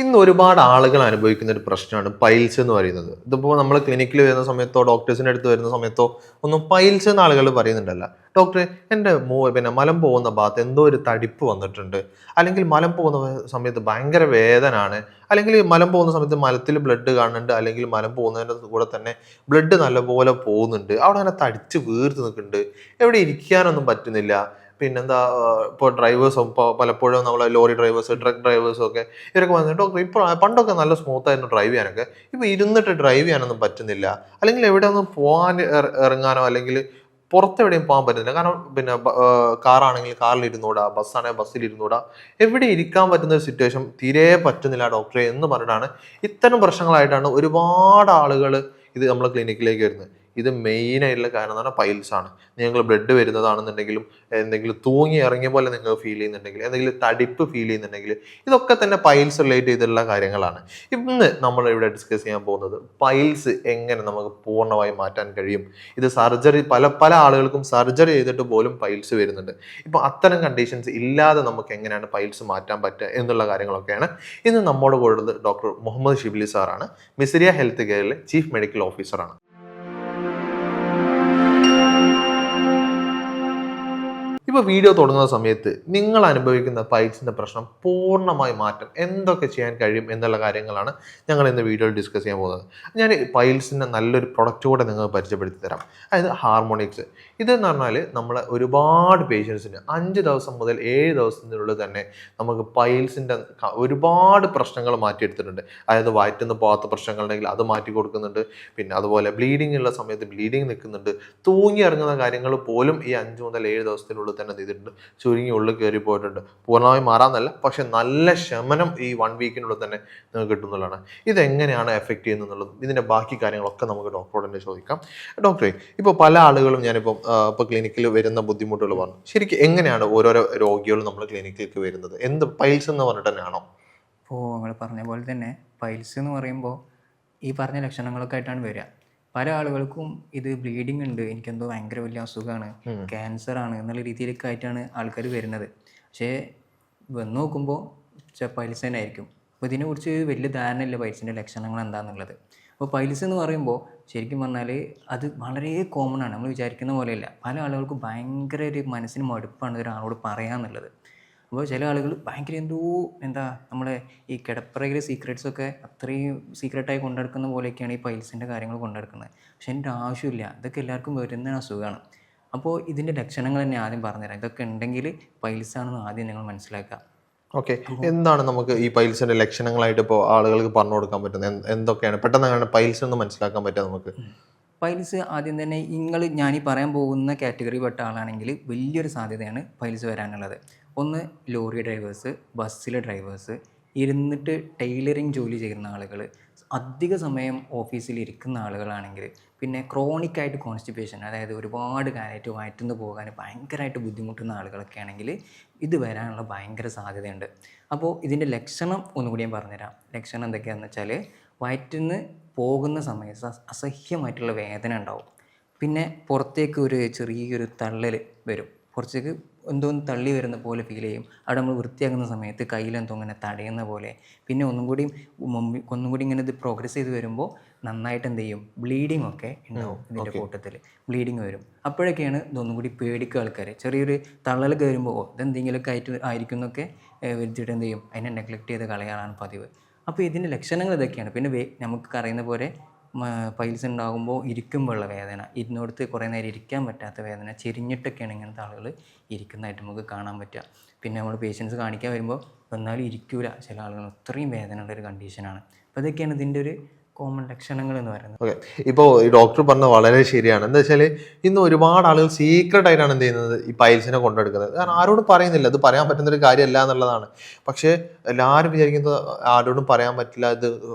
ഇന്ന് ഒരുപാട് ആളുകൾ അനുഭവിക്കുന്ന ഒരു പ്രശ്നമാണ് പൈൽസ് എന്ന് പറയുന്നത്. ഇതിപ്പോൾ നമ്മൾ ക്ലിനിക്കിൽ വരുന്ന സമയത്തോ ഡോക്ടേഴ്സിൻ്റെ അടുത്ത് വരുന്ന സമയത്തോ ഒന്നും പൈൽസ് എന്ന് ആളുകൾ പറയുന്നുണ്ടല്ല. ഡോക്ടറെ, എൻ്റെ മലം പോകുന്ന ഭാഗത്ത് എന്തോ ഒരു തടിപ്പ് വന്നിട്ടുണ്ട്, അല്ലെങ്കിൽ മലം പോകുന്ന സമയത്ത് ഭയങ്കര വേദന ആണ്, അല്ലെങ്കിൽ മലം പോകുന്ന സമയത്ത് മലത്തിൽ ബ്ലഡ് കാണുന്നുണ്ട്, അല്ലെങ്കിൽ മലം പോകുന്നതിൻ്റെ കൂടെ തന്നെ ബ്ലഡ് നല്ലപോലെ പോകുന്നുണ്ട്, അവിടെ അങ്ങനെ തടിച്ച് വീർത്ത് നിൽക്കുന്നുണ്ട്, എവിടെ ഇരിക്കാനൊന്നും പറ്റുന്നില്ല. പിന്നെന്താ, ഇപ്പോൾ ഡ്രൈവേഴ്സും ഇപ്പോൾ പലപ്പോഴും നമ്മളെ ലോറി ഡ്രൈവേഴ്സ്, ട്രക്ക് ഡ്രൈവേഴ്സും ഒക്കെ ഇവരൊക്കെ വന്നിട്ട് ഡോക്ടർ ഇപ്പോൾ പണ്ടൊക്കെ നല്ല സ്മൂത്ത് ആയിരുന്നു ഡ്രൈവ് ചെയ്യാനൊക്കെ, ഇപ്പോൾ ഇരുന്നിട്ട് ഡ്രൈവ് ചെയ്യാനൊന്നും പറ്റുന്നില്ല, അല്ലെങ്കിൽ എവിടെ ഒന്നും പോകാൻ ഇറങ്ങാനോ അല്ലെങ്കിൽ പുറത്തെവിടെയും പോകാൻ പറ്റുന്നില്ല. കാരണം പിന്നെ കാറാണെങ്കിൽ കാറിൽ ഇരുന്നൂടാ, ബസ്സാണെങ്കിൽ ബസ്സിൽ ഇരുന്നൂടാ, എവിടെ ഇരിക്കാൻ പറ്റുന്ന ഒരു സിറ്റുവേഷൻ തീരെ പറ്റുന്നില്ല ഡോക്ടറെ എന്ന് പറഞ്ഞിട്ടാണ് ഇത്തരം പ്രശ്നങ്ങളായിട്ടാണ് ഒരുപാട് ആളുകൾ ഇത് നമ്മളെ ക്ലിനിക്കിലേക്ക് വരുന്നത്. ഇത് മെയിൻ ആയിട്ടുള്ള കാരണം എന്ന് പറഞ്ഞാൽ പൈൽസ് ആണ്. നിങ്ങൾ ബ്ലഡ് വരുന്നതാണെന്നുണ്ടെങ്കിലും, എന്തെങ്കിലും തൂങ്ങി ഇറങ്ങിയ പോലെ നിങ്ങൾക്ക് ഫീൽ ചെയ്യുന്നുണ്ടെങ്കിൽ, എന്തെങ്കിലും തടിപ്പ് ഫീൽ ചെയ്യുന്നുണ്ടെങ്കിൽ, ഇതൊക്കെ തന്നെ പൈൽസ് റിലേറ്റ് ചെയ്തിട്ടുള്ള കാര്യങ്ങളാണ്. ഇന്ന് നമ്മൾ ഇവിടെ ഡിസ്കസ് ചെയ്യാൻ പോകുന്നത് പൈൽസ് എങ്ങനെ നമുക്ക് പൂർണ്ണമായി മാറ്റാൻ കഴിയും. ഇത് സർജറി, പല പല ആളുകൾക്കും സർജറി ചെയ്തിട്ട് പോലും പൈൽസ് വരുന്നുണ്ട്. ഇപ്പൊ അത്തരം കണ്ടീഷൻസ് ഇല്ലാതെ നമുക്ക് എങ്ങനെയാണ് പൈൽസ് മാറ്റാൻ പറ്റുക എന്നുള്ള കാര്യങ്ങളൊക്കെയാണ് ഇന്ന് നമ്മോട് കൂടെ ഡോക്ടർ മുഹമ്മദ് ഷിബിലി സാറാണ്. മിസിരിയ ഹെൽത്ത് കെയറിലെ ചീഫ് മെഡിക്കൽ ഓഫീസറാണ്. ഇപ്പോൾ വീഡിയോ തുടങ്ങുന്ന സമയത്ത് നിങ്ങൾ അനുഭവിക്കുന്ന പൈൽസിൻ്റെ പ്രശ്നം പൂർണ്ണമായി മാറ്റാൻ എന്തൊക്കെ ചെയ്യാൻ കഴിയും എന്നുള്ള കാര്യങ്ങളാണ് ഞങ്ങൾ ഇന്ന് വീഡിയോയിൽ ഡിസ്കസ് ചെയ്യാൻ പോകുന്നത്. ഞാൻ പൈൽസിൻ്റെ നല്ലൊരു പ്രൊഡക്റ്റ് കൂടെ നിങ്ങൾക്ക് പരിചയപ്പെടുത്തി തരാം. അതായത് ഹാർമോണിക്സ്. ഇതെന്ന് പറഞ്ഞാൽ നമ്മളെ ഒരുപാട് പേഷ്യൻസിന് 5 ദിവസം മുതൽ 7 ദിവസത്തിനുള്ളിൽ തന്നെ നമുക്ക് പൈൽസിൻ്റെ ഒരുപാട് പ്രശ്നങ്ങൾ മാറ്റിയെടുത്തിട്ടുണ്ട്. അതായത് വയറ്റിന്ന് പോകാത്ത പ്രശ്നങ്ങളുണ്ടെങ്കിൽ അത് മാറ്റി കൊടുക്കുന്നുണ്ട്. പിന്നെ അതുപോലെ ബ്ലീഡിങ് ഉള്ള സമയത്ത് ബ്ലീഡിങ് നിൽക്കുന്നുണ്ട്. തൂങ്ങി ഇറങ്ങുന്ന കാര്യങ്ങൾ പോലും ഈ 5 മുതൽ 7 ദിവസത്തിനുള്ളിൽ തന്നെ ചെയ്തിട്ടുണ്ട്. ചുരുങ്ങി ഉള്ളിൽ കയറി പോയിട്ടുണ്ട്. പൂർണ്ണമായി മാറാന്നല്ല, പക്ഷെ നല്ല ശമനം ഈ 1 വീക്കിനുള്ളിൽ തന്നെ നിങ്ങൾക്ക് കിട്ടുന്നതാണ്. ഇതെങ്ങനെയാണ് എഫക്ട് ചെയ്യുന്നത്, ഇതിന്റെ ബാക്കി കാര്യങ്ങളൊക്കെ നമുക്ക് ഡോക്ടറോട് തന്നെ ചോദിക്കാം. ഡോക്ടറെ, ഇപ്പോൾ പല ആളുകളും ഞാനിപ്പോൾ ക്ലിനിക്കിൽ വരുന്ന ബുദ്ധിമുട്ടുകൾ പറഞ്ഞു. ശരിക്കും എങ്ങനെയാണ് ഓരോരോ രോഗികളും നമ്മുടെ ക്ലിനിക്കിലേക്ക് വരുന്നത്? എന്ത് പൈൽസ് എന്ന് പറഞ്ഞിട്ട് തന്നെയാണോ? ഇപ്പോൾ നിങ്ങൾ പറഞ്ഞ പോലെ തന്നെ പൈൽസ് എന്ന് പറയുമ്പോൾ ഈ പറഞ്ഞ ലക്ഷണങ്ങളൊക്കെ ആയിട്ടാണ് വരിക. പല ആളുകൾക്കും ഇത് ബ്ലീഡിങ് ഉണ്ട്, എനിക്കെന്തോ ഭയങ്കര വലിയ അസുഖമാണ്, ക്യാൻസർ ആണ് എന്നുള്ള രീതിയിലൊക്കെ ആയിട്ടാണ് ആൾക്കാർ വരുന്നത്. പക്ഷേ വന്ന് നോക്കുമ്പോൾ പൈൽസ് തന്നെ ആയിരിക്കും. അപ്പോൾ ഇതിനെക്കുറിച്ച് വലിയ ധാരണയില്ല പൈൽസിൻ്റെ ലക്ഷണങ്ങൾ എന്താണെന്നുള്ളത്. അപ്പോൾ പൈൽസ് എന്ന് പറയുമ്പോൾ ശരിക്കും പറഞ്ഞാൽ അത് വളരെ കോമൺ ആണ്, നമ്മൾ വിചാരിക്കുന്ന പോലെയല്ല. പല ആളുകൾക്കും ഭയങ്കര ഒരു മനസ്സിന് മടുപ്പാണ് ഒരാളോട് പറയാന്നുള്ളത്. അപ്പോൾ ചില ആളുകൾ ഭയങ്കര നമ്മളെ ഈ കിടപ്പറയിലെ സീക്രട്സൊക്കെ അത്രയും സീക്രട്ടായി കൊണ്ടെടുക്കുന്ന പോലെയൊക്കെയാണ് ഈ പൈൽസിൻ്റെ കാര്യങ്ങൾ കൊണ്ടെടുക്കുന്നത്. പക്ഷെ എൻ്റെ ആവശ്യമില്ല, ഇതൊക്കെ എല്ലാവർക്കും വരുന്ന അസുഖമാണ്. അപ്പോൾ ഇതിൻ്റെ ലക്ഷണങ്ങൾ തന്നെ ആദ്യം പറഞ്ഞുതരാം. ഇതൊക്കെ ഉണ്ടെങ്കിൽ പൈൽസാണെന്ന് ആദ്യം നിങ്ങൾ മനസ്സിലാക്കുക. ഓക്കെ, എന്താണ് നമുക്ക് ഈ പൈൽസിന്റെ ലക്ഷണങ്ങളായിട്ട് ഇപ്പോൾ ആളുകൾക്ക് പറഞ്ഞു കൊടുക്കാൻ പറ്റുന്നത്? എന്തൊക്കെയാണ് പെട്ടെന്ന് പൈൽസ് എന്ന് മനസ്സിലാക്കാൻ പറ്റുക നമുക്ക്? പൈൽസ് ആദ്യം തന്നെ ഞാനീ പറയാൻ പോകുന്ന കാറ്റഗറി പെട്ട ആളാണെങ്കിൽ വലിയൊരു സാധ്യതയാണ് പൈൽസ് വരാനുള്ളത്. ഒന്ന് ലോറി ഡ്രൈവേഴ്സ്, ബസ്സിലെ ഡ്രൈവേഴ്സ്, ഇരുന്നിട്ട് ടൈലറിങ് ജോലി ചെയ്യുന്ന ആളുകൾ, അധിക സമയം ഓഫീസിൽ ഇരിക്കുന്ന ആളുകളാണെങ്കിൽ, പിന്നെ ക്രോണിക്കായിട്ട് കോൺസ്റ്റിപ്പേഷൻ, അതായത് ഒരുപാട് കാലമായിട്ട് വയറ്റുന്ന് പോകാൻ ഭയങ്കരമായിട്ട് ബുദ്ധിമുട്ടുന്ന ആളുകളൊക്കെ ആണെങ്കിൽ ഇത് വരാനുള്ള ഭയങ്കര സാധ്യതയുണ്ട്. അപ്പോൾ ഇതിൻ്റെ ലക്ഷണം ഒന്നുകൂടി ഞാൻ പറഞ്ഞുതരാം. ലക്ഷണം എന്തൊക്കെയാണെന്ന് വെച്ചാൽ, വയറ്റിന്ന് പോകുന്ന സമയത്ത് അസഹ്യമായിട്ടുള്ള വേദന ഉണ്ടാവും. പിന്നെ പുറത്തേക്ക് ഒരു ചെറിയൊരു തള്ളൽ വരും, പുറത്തേക്ക് എന്തോന്ന് തള്ളി വരുന്ന പോലെ ഫീൽ ചെയ്യും. അവിടെ നമ്മൾ വൃത്തിയാക്കുന്ന സമയത്ത് കയ്യിലെന്തോ ഇങ്ങനെ തടയുന്ന പോലെ. പിന്നെ ഒന്നും കൂടി ഇങ്ങനെ ഇത് പ്രോഗ്രസ് ചെയ്ത് വരുമ്പോൾ നന്നായിട്ട് എന്ത് ചെയ്യും, ബ്ലീഡിങ് ഒക്കെ ഉണ്ടാവും. ഇതിൻ്റെ കൂട്ടത്തിൽ ബ്ലീഡിങ് വരും. അപ്പോഴൊക്കെയാണ് ഇതൊന്നും കൂടി പേടിക്കുക ആൾക്കാർ. ചെറിയൊരു തള്ളലൊക്കെ വരുമ്പോൾ ഇതെന്തെങ്കിലുമൊക്കെ ആയിരിക്കും എന്നൊക്കെ വെച്ചിട്ട് എന്ത് ചെയ്യും, അതിനെ നെഗ്ലക്റ്റ് ചെയ്ത് കളയാനാണ് പതിവ്. അപ്പോൾ ഇതിൻ്റെ ലക്ഷണങ്ങൾ ഇതൊക്കെയാണ്. പിന്നെ നമുക്ക് അറിയുന്ന പോലെ പൈൽസ് ഉണ്ടാകുമ്പോൾ ഇരിക്കുമ്പോഴുള്ള വേദന, ഇരുന്നോടത്ത് കുറേ നേരം ഇരിക്കാൻ പറ്റാത്ത വേദന, ചെരിഞ്ഞിട്ടൊക്കെയാണ് ഇങ്ങനത്തെ ആളുകൾ ഇരിക്കുന്നതായിട്ട് നമുക്ക് കാണാൻ പറ്റുക. പിന്നെ നമ്മൾ പേഷ്യൻസ് കാണിക്കാൻ വരുമ്പോൾ എന്നാലും ഇരിക്കൂല ചില ആളുകൾ, അത്രയും വേദന ഉള്ളൊരു കണ്ടീഷനാണ്. അപ്പോൾ ഇതൊക്കെയാണ് ഇതിൻ്റെ ഒരു കോമൺ ലക്ഷണങ്ങൾ എന്ന് പറയുന്നത്. ഓക്കെ, ഇപ്പോൾ ഈ ഡോക്ടർ പറഞ്ഞത് വളരെ ശരിയാണ്. എന്താ വെച്ചാൽ ഇന്ന് ഒരുപാട് ആളുകൾ സീക്രട്ട് ആയിട്ടാണ് എന്ത് ചെയ്യുന്നത്, ഈ പൈൽസിനെ കൊണ്ടെടുക്കുന്നത്. കാരണം ആരോടും പറയുന്നില്ല, ഇത് പറയാൻ പറ്റുന്നൊരു കാര്യമല്ല എന്നുള്ളതാണ്. പക്ഷേ എല്ലാവരും വിചാരിക്കുന്നത് ആരോടും പറയാൻ പറ്റില്ല, ഇത്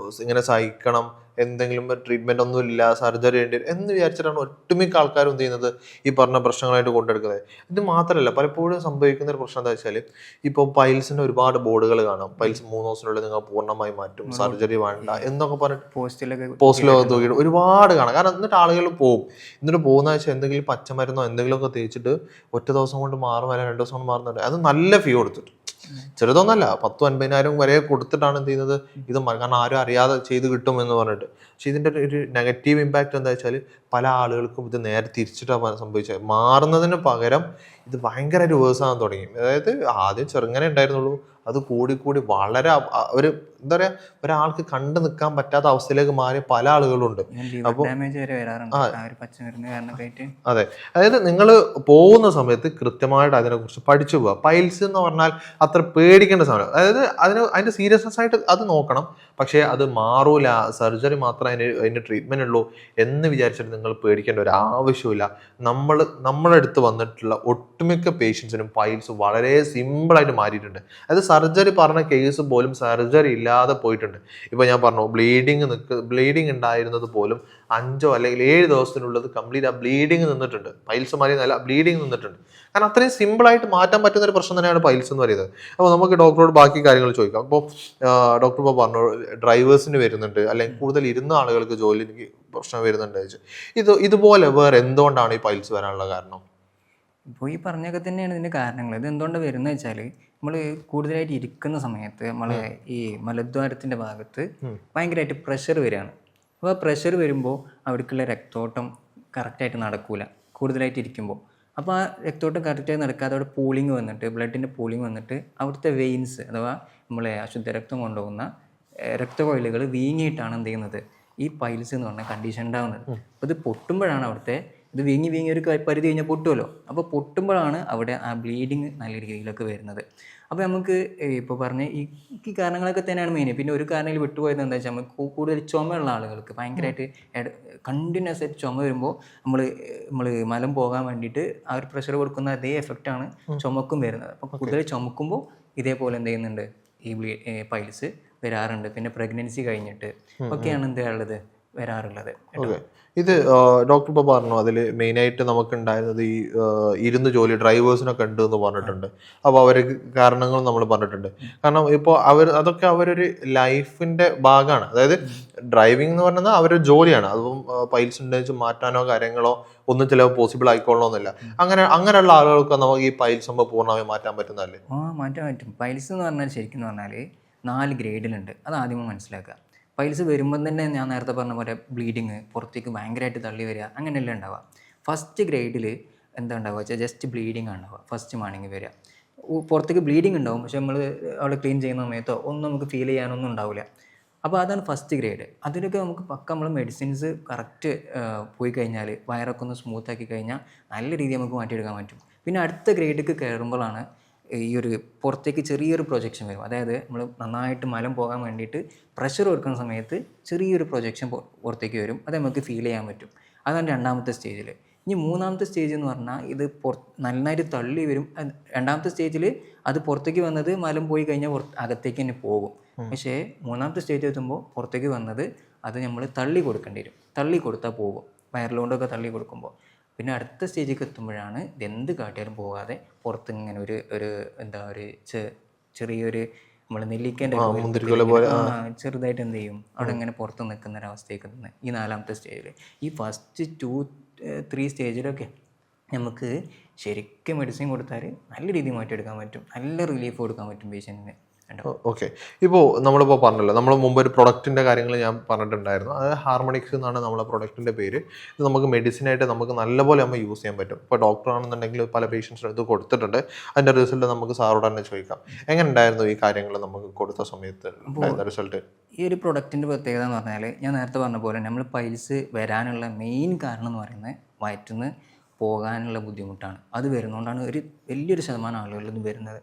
ഇങ്ങനെ സഹിക്കണം, എന്തെങ്കിലും ട്രീറ്റ്മെന്റ് ഒന്നും ഇല്ല, സർജറി ചെയ്യേണ്ടി വരും എന്ന് വിചാരിച്ചിട്ടാണ് ഒട്ടുമിക്ക ആൾക്കാരും എന്ത് ചെയ്യുന്നത്, ഈ പറഞ്ഞ പ്രശ്നങ്ങളായിട്ട് കൊണ്ടെടുക്കുന്നത്. ഇത് മാത്രമല്ല, പലപ്പോഴും സംഭവിക്കുന്ന ഒരു പ്രശ്നം എന്താ വെച്ചാൽ, ഇപ്പോൾ പൈൽസിന്റെ ഒരുപാട് ബോർഡുകൾ കാണാം, പൈൽസ് 3 ദിവസത്തിനുള്ളിൽ നിങ്ങൾ പൂർണ്ണമായി മാറ്റും, സർജറി വേണ്ട എന്നൊക്കെ പറഞ്ഞിട്ട് പോസ്റ്റിലൊക്കെ തൂക്കിയിട്ട് ഒരുപാട് കാണാം. കാരണം എന്നിട്ട് ആളുകൾ പോകും. എന്നിട്ട് പോകുന്ന വെച്ചാൽ എന്തെങ്കിലും പച്ചമരുന്നോ എന്തെങ്കിലുമൊക്കെ തേച്ചിട്ട് ഒറ്റ ദിവസം കൊണ്ട് മാറും, അല്ലെങ്കിൽ 2 ദിവസം കൊണ്ട് മാറുന്നുണ്ട്. അത് നല്ല ഫീ കൊടുത്തിട്ട് ചെറുതൊന്നല്ല, 10,000-50,000 വരെ കൊടുത്തിട്ടാണ് എന്ത് ചെയ്യുന്നത് ഇത് കാരണം ആരും അറിയാതെ ചെയ്ത് കിട്ടും എന്ന് പറഞ്ഞിട്ട്. പക്ഷെ ഇതിന്റെ ഒരു നെഗറ്റീവ് ഇമ്പാക്ട് എന്താ വെച്ചാൽ പല ആളുകൾക്കും ഇത് നേരെ തിരിച്ചിട്ടാണ് സംഭവിച്ചത്. മാറുന്നതിന് പകരം ഇത് ഭയങ്കര റിവേഴ്സാകാൻ തുടങ്ങി. അതായത് ആദ്യം ചെറുങ്ങനെ ഉണ്ടായിരുന്നുള്ളൂ, അത് കൂടി കൂടി വളരെ ഒരു എന്താ പറയാ ഒരാൾക്ക് കണ്ടു നിൽക്കാൻ പറ്റാത്ത അവസ്ഥയിലേക്ക് മാറിയ പല ആളുകളുണ്ട്. അപ്പോൾ ഡാമേജ് വരെ വരാറുണ്ട് ആ ഒരു പച്ചമരുന്ന് കാരണമായിട്ട്. അതെ, അതായത് നിങ്ങൾ പോകുന്ന സമയത്ത് കൃത്യമായിട്ട് അതിനെക്കുറിച്ച് പഠിച്ചു പോവുക. പൈൽസ് എന്ന് പറഞ്ഞാൽ അത്ര പേടിക്കേണ്ട സമയം, അതായത് അതിന്റെ സീരിയസ്നെസ് ആയിട്ട് അത് നോക്കണം. പക്ഷേ അത് മാറൂല, സർജറി മാത്രമേ അതിന് ട്രീറ്റ്മെന്റ് ഉള്ളൂ എന്ന് വിചാരിച്ചിട്ട് നിങ്ങൾ പേടിക്കേണ്ട ഒരു ആവശ്യമില്ല. നമ്മുടെ അടുത്ത് വന്നിട്ടുള്ള ഒട്ടുമിക്ക പേഷ്യൻസിനും പൈൽസ് വളരെ സിമ്പിളായിട്ട് മാറിയിട്ടുണ്ട്. അതായത് സർജറി പറഞ്ഞ കേസ് പോലും സർജറി ഇല്ലാതെ പോയിട്ടുണ്ട്. ഇപ്പൊ ഞാൻ പറഞ്ഞു ബ്ലീഡിങ് ഉണ്ടായിരുന്നത് പോലും 5 അല്ലെങ്കിൽ 7 ദിവസത്തിനുള്ളത് കംപ്ലീറ്റ് ആ ബ്ലീഡിങ് നിന്നിട്ടുണ്ട്. പൈൽസ് മാറിയെന്നല്ല, ബ്ലീഡിങ് നിന്നിട്ടുണ്ട്. കാരണം അത്രയും സിമ്പിളായിട്ട് മാറ്റാൻ പറ്റുന്ന ഒരു പ്രശ്നം തന്നെയാണ് പൈൽസ് എന്ന് പറയുന്നത്. അപ്പോൾ നമുക്ക് ഡോക്ടറോട് ബാക്കി കാര്യങ്ങൾ ചോദിക്കാം. അപ്പോൾ ഡോക്ടർ ഇപ്പോൾ പറഞ്ഞു ഡ്രൈവേഴ്സിന് വരുന്നുണ്ട്, അല്ലെങ്കിൽ കൂടുതൽ ഇരുന്ന ആളുകൾക്ക് ജോലിക്ക് പ്രശ്നം വരുന്നുണ്ട്. ഇതുപോലെ വേറെ എന്തുകൊണ്ടാണ് ഈ പൈൽസ് വരാനുള്ള കാരണം? ഇപ്പോൾ ഈ പറഞ്ഞൊക്കെ തന്നെയാണ് ഇതിൻ്റെ കാരണങ്ങൾ. ഇത് എന്തുകൊണ്ടാണ് വരുന്നത് വെച്ചാൽ നമ്മൾ കൂടുതലായിട്ട് ഇരിക്കുന്ന സമയത്ത് നമ്മൾ ഈ മലദ്വാരത്തിൻ്റെ ഭാഗത്ത് ഭയങ്കരമായിട്ട് പ്രഷർ വരികയാണ്. അപ്പോൾ ആ പ്രഷർ വരുമ്പോൾ അവിടേക്കുള്ള രക്തോട്ടം കറക്റ്റായിട്ട് നടക്കൂല കൂടുതലായിട്ട് ഇരിക്കുമ്പോൾ. അപ്പോൾ ആ രക്തോട്ടം കറക്റ്റായിട്ട് നടക്കാതെ അവിടെ പൂളിങ് വന്നിട്ട് ബ്ലഡിൻ്റെ പൂളിങ് വന്നിട്ട് അവിടുത്തെ വെയിൻസ് അഥവാ നമ്മളെ അശുദ്ധ രക്തം കൊണ്ടുപോകുന്ന രക്തക്കൊഴലുകൾ വീങ്ങിയിട്ടാണ് എന്ത് ചെയ്യുന്നത് ഈ പൈൽസ് എന്ന് പറഞ്ഞ കണ്ടീഷൻ ഉണ്ടാകുന്നത്. അപ്പോൾ ഇത് പൊട്ടുമ്പോഴാണ് അവിടുത്തെ ഇത് വീങ്ങി ഒരു പരിധി കഴിഞ്ഞാൽ പൊട്ടുമല്ലോ. അപ്പോൾ പൊട്ടുമ്പോഴാണ് അവിടെ ആ ബ്ലീഡിങ് നല്ല രീതിയിലൊക്കെ വരുന്നത്. അപ്പോൾ നമുക്ക് ഇപ്പോൾ പറഞ്ഞ ഈ കാരണങ്ങളൊക്കെ തന്നെയാണ് മെയിൻ. പിന്നെ ഒരു കാരണത്തിൽ വിട്ടുപോയത് എന്താ വെച്ചാൽ നമുക്ക് കൂടുതൽ ചുമയുള്ള ആളുകൾക്ക് ഭയങ്കരമായിട്ട് കണ്ടിന്യൂസ് ആയിട്ട് ചുമ വരുമ്പോൾ നമ്മൾ മലം പോകാൻ വേണ്ടിയിട്ട് ആ ഒരു പ്രഷർ കൊടുക്കുന്ന അതേ എഫക്റ്റാണ് ചുമക്കും വരുന്നത്. അപ്പോൾ കൂടുതൽ ചുമക്കുമ്പോൾ ഇതേപോലെ എന്ത് ചെയ്യുന്നുണ്ട് ഈ പൈൽസ് വരാറുണ്ട്. പിന്നെ പ്രഗ്നൻസി കഴിഞ്ഞിട്ട് ഒക്കെയാണ് എന്ത് ഉള്ളത് വരാറുള്ളത്. ഇത് ഡോക്ടർ ഇപ്പോൾ പറഞ്ഞു അതിൽ മെയിനായിട്ട് നമുക്ക് ഉണ്ടായിരുന്നത് ഈ ഇരുന്ന് ജോലി ഡ്രൈവേഴ്സിനൊക്കെ ഉണ്ട് എന്ന് പറഞ്ഞിട്ടുണ്ട്. അപ്പോൾ അവർ കാരണങ്ങൾ നമ്മൾ പറഞ്ഞിട്ടുണ്ട്. കാരണം ഇപ്പോൾ അതൊക്കെ അവരൊരു ലൈഫിന്റെ ഭാഗമാണ്. അതായത് ഡ്രൈവിംഗ് എന്ന് പറയുന്നത് അവരൊരു ജോലിയാണ്. അതും പൈൽസ് ഉണ്ടെന്ന് മാറ്റാനോ കാര്യങ്ങളോ ഒന്നും ചിലപ്പോൾ പോസിബിൾ ആയിക്കൊള്ളണമെന്നില്ല. അങ്ങനെയുള്ള ആളുകൾക്ക് നമുക്ക് ഈ പൈൽസ് നമ്മൾ പൂർണ്ണമായും മാറ്റാൻ പറ്റുന്നതല്ലേ? മാറ്റാൻ പറ്റും. പൈൽസ് എന്ന് പറഞ്ഞാൽ ശരിക്കും പറഞ്ഞാൽ 4 ഗ്രേഡിലുണ്ട്. അത് ആദ്യമേ മനസ്സിലാക്കുക. പൈൽസ് വരുമ്പം തന്നെ ഞാൻ നേരത്തെ പറഞ്ഞ പോലെ ബ്ലീഡിങ് പുറത്തേക്ക് ഭയങ്കരമായിട്ട് തള്ളി വരിക അങ്ങനെയല്ല ഉണ്ടാവുക. ഫസ്റ്റ് ഗ്രേഡിൽ എന്താ ഉണ്ടാവുക വെച്ചാൽ ജസ്റ്റ് ബ്ലീഡിങ് ആണ് ഉണ്ടാവുക. ഫസ്റ്റ് മോർണിംഗ് വരിക പുറത്തേക്ക് ബ്ലീഡിങ് ഉണ്ടാവും. പക്ഷെ നമ്മൾ അവിടെ ക്ലീൻ ചെയ്യുന്ന സമയത്തോ ഒന്നും നമുക്ക് ഫീൽ ചെയ്യാനൊന്നും ഉണ്ടാവില്ല. അപ്പോൾ അതാണ് ഫസ്റ്റ് ഗ്രേഡ്. അതിലൊക്കെ നമുക്ക് പക്ക നമ്മൾ മെഡിസിൻസ് കറക്റ്റ് പോയി കഴിഞ്ഞാൽ വയറൊക്കെ ഒന്ന് സ്മൂത്ത് ആക്കി കഴിഞ്ഞാൽ നല്ല രീതിയിൽ നമുക്ക് മാറ്റിയെടുക്കാൻ പറ്റും. പിന്നെ അടുത്ത ഗ്രേഡിലേക്ക് കയറുമ്പോഴാണ് ഈ ഒരു പുറത്തേക്ക് ചെറിയൊരു പ്രൊജക്ഷൻ വരും. അതായത് നമ്മൾ നന്നായിട്ട് മലം പോകാൻ വേണ്ടിയിട്ട് പ്രഷർ കൊടുക്കുന്ന സമയത്ത് ചെറിയൊരു പ്രൊജക്ഷൻ പുറത്തേക്ക് വരും. അത് നമുക്ക് ഫീൽ ചെയ്യാൻ പറ്റും. അതാണ് രണ്ടാമത്തെ സ്റ്റേജിൽ. ഇനി മൂന്നാമത്തെ സ്റ്റേജ് എന്ന് പറഞ്ഞാൽ ഇത് നന്നായിട്ട് തള്ളി വരും. രണ്ടാമത്തെ സ്റ്റേജിൽ അത് പുറത്തേക്ക് വന്നത് മലം പോയി കഴിഞ്ഞാൽ അകത്തേക്ക് തന്നെ പോകും. പക്ഷേ മൂന്നാമത്തെ സ്റ്റേജ് എത്തുമ്പോൾ പുറത്തേക്ക് വന്നത് അത് നമ്മൾ തള്ളി കൊടുക്കേണ്ടി വരും. തള്ളി കൊടുത്താൽ പോകും, വയറിലോണ്ടൊക്കെ തള്ളി കൊടുക്കുമ്പോൾ. പിന്നെ അടുത്ത സ്റ്റേജിലേക്ക് എത്തുമ്പോഴാണ് ഇതെന്ത് കാട്ടിയാലും പോകാതെ പുറത്ത് ഇങ്ങനെ ഒരു എന്താ ഒരു ചെറിയൊരു നമ്മൾ നെല്ലിക്കേൻ്റെ ചെറുതായിട്ട് എന്ത് ചെയ്യും അവിടെ ഇങ്ങനെ പുറത്ത് നിൽക്കുന്ന ഒരവസ്ഥയൊക്കെ തന്നെ ഈ 4ാമത്തെ സ്റ്റേജിൽ. ഈ ഫസ്റ്റ് 2-3 സ്റ്റേജിലൊക്കെ നമുക്ക് ശരിക്കും മെഡിസിൻ കൊടുത്താൽ നല്ല രീതിയിൽ മാറ്റിയെടുക്കാൻ പറ്റും. നല്ല റിലീഫ് കൊടുക്കാൻ പറ്റും പേഷ്യൻറ്റിന്. ഓക്കെ, ഇപ്പോൾ നമ്മളിപ്പോൾ പറഞ്ഞല്ലോ, നമ്മൾ മുമ്പ് ഒരു പ്രൊഡക്റ്റിൻ്റെ കാര്യങ്ങൾ ഞാൻ പറഞ്ഞിട്ടുണ്ടായിരുന്നു. അത് ഹാർമോണിക്സ് എന്നാണ് നമ്മളെ പ്രൊഡക്റ്റിൻ്റെ പേര്. ഇത് നമുക്ക് മെഡിസിനായിട്ട് നമുക്ക് നല്ലപോലെ നമ്മൾ യൂസ് ചെയ്യാൻ പറ്റും. ഇപ്പോൾ ഡോക്ടറാണെന്നുണ്ടെങ്കിൽ പല പേഷ്യൻസിനും ഇത് കൊടുത്തിട്ടുണ്ട്. അതിൻ്റെ റിസൾട്ട് നമുക്ക് സാറോട് തന്നെ ചോദിക്കാം. എങ്ങനെ ഉണ്ടായിരുന്നു ഈ കാര്യങ്ങൾ നമുക്ക് കൊടുത്ത സമയത്ത് റിസൾട്ട്? ഈ ഒരു പ്രൊഡക്റ്റിൻ്റെ പ്രത്യേകത എന്ന് പറഞ്ഞാൽ ഞാൻ നേരത്തെ പറഞ്ഞ പോലെ നമ്മൾ പൈൽസ് വരാനുള്ള മെയിൻ കാരണം എന്ന് പറയുന്നത് വയറ്റിൽ പോകാനുള്ള ബുദ്ധിമുട്ടാണ്. അത് വരുന്നതുകൊണ്ടാണ് ഒരു വലിയൊരു ശതമാനം ആളുകളിൽ ഇത് വരുന്നത്.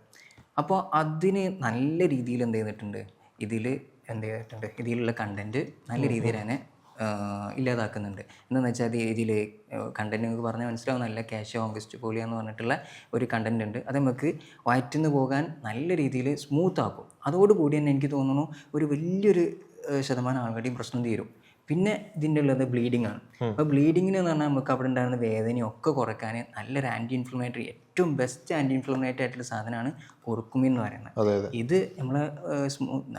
അപ്പോൾ അതിന് നല്ല രീതിയിൽ എന്ത് ചെയ്തിട്ടുണ്ട്, ഇതിലുള്ള കണ്ടൻറ്റ് നല്ല രീതിയിൽ തന്നെ ഇല്ലാതാക്കുന്നുണ്ട്. എന്താണെന്ന് വെച്ചാൽ ഇതിൽ കണ്ടൻറ്റ് നിങ്ങൾക്ക് പറഞ്ഞാൽ മനസ്സിലാവും. നല്ല കാഷ്യോ ഓഗസ്റ്റ് പോളിയ എന്ന് പറഞ്ഞിട്ടുള്ള ഒരു കണ്ടൻറ്റ് ഉണ്ട്. അത് നമുക്ക് വയറ്റിൽ നിന്ന് പോകാൻ നല്ല രീതിയിൽ സ്മൂത്ത് ആക്കും. അതോടുകൂടി തന്നെ എനിക്ക് തോന്നുന്നു ഒരു വലിയൊരു ശതമാനം ആളുകളുടെയും പ്രശ്നം തീരും. പിന്നെ ഇതിൻ്റെ ഉള്ളത് ബ്ലീഡിങ് ആണ്. അപ്പോൾ ബ്ലീഡിങ്ങിന് എന്ന് പറഞ്ഞാൽ നമുക്ക് അവിടെ ഉണ്ടാകുന്ന വേദനയൊക്കെ കുറയ്ക്കാൻ നല്ലൊരു ആൻറ്റി ഇൻഫ്ലമേറ്ററി, ഏറ്റവും ബെസ്റ്റ് ആൻറ്റി ഇൻഫ്ലമേറ്ററി ആയിട്ടുള്ള സാധനമാണ് കുർക്കുമിൻ എന്ന് പറയുന്നത്. ഇത് നമ്മൾ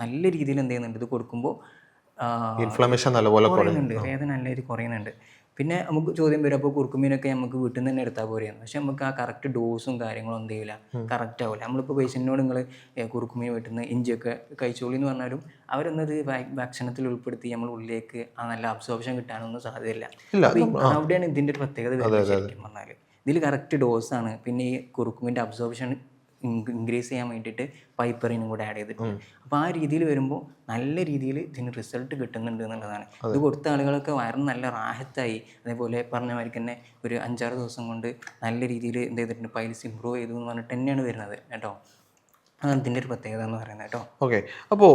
നല്ല രീതിയിൽ എന്ത് ചെയ്യുന്നുണ്ട്, ഇത് കൊടുക്കുമ്പോൾ ഇൻഫ്ലമേഷൻ നല്ലപോലെ കുറയുന്നുണ്ട്, വേദന നല്ല രീതിയിൽ കുറയുന്നുണ്ട്. പിന്നെ നമുക്ക് ചോദ്യം വരും, അപ്പോൾ കുറുക്കുമീനൊക്കെ നമുക്ക് വീട്ടിൽ നിന്ന് തന്നെ എടുത്താൽ പോരെയാണ്. പക്ഷെ നമുക്ക് ആ കറക്റ്റ് ഡോസും കാര്യങ്ങളും എന്ത് ചെയ്യില്ല, കറക്റ്റ് ആവില്ല. നമ്മളിപ്പോൾ പേഷ്യൻറ്റിനോട് നിങ്ങൾ കുറുക്കുമീൻ വീട്ടിൽ നിന്ന് ഇഞ്ചിയൊക്കെ കഴിച്ചോളി എന്ന് പറഞ്ഞാലും അവരൊന്നത് ഭക്ഷണത്തിൽ ഉൾപ്പെടുത്തി നമ്മൾ ഉള്ളിലേക്ക് ആ നല്ല അബ്സോർപ്ഷൻ കിട്ടാനൊന്നും സാധ്യതയില്ല. അവിടെയാണ് ഇതിൻ്റെ ഒരു പ്രത്യേകത വരുന്നത് ശരിക്കും പറഞ്ഞാൽ. ഇതിൽ കറക്റ്റ് ഡോസാണ്. പിന്നെ ഈ കുറുക്കുമീൻ്റെ അബ്സോർപ്ഷൻ ഇൻക്രീസ് ചെയ്യാൻ വേണ്ടിയിട്ട് പൈപ്പറിനും കൂടെ ആഡ് ചെയ്തിട്ടുണ്ട്. അപ്പോൾ ആ രീതിയിൽ വരുമ്പോൾ നല്ല രീതിയിൽ ഇതിന് റിസൾട്ട് കിട്ടുന്നുണ്ട് എന്നുള്ളതാണ്. ഇത് കൊടുത്ത ആളുകളൊക്കെ വയറിന് നല്ല റാഹത്തായി. അതേപോലെ പറഞ്ഞ മാതിരി തന്നെ ഒരു 5-6 ദിവസം കൊണ്ട് നല്ല രീതിയിൽ എന്ത് ചെയ്തിട്ടുണ്ട്, പൈൽസ് ഇമ്പ്രൂവ് ചെയ്തു എന്ന് പറഞ്ഞിട്ട് തന്നെയാണ് വരുന്നത് കേട്ടോ. അതാണ് ഇതിൻ്റെ ഒരു പ്രത്യേകത എന്ന് പറയുന്നത് കേട്ടോ. ഓക്കെ. അപ്പോൾ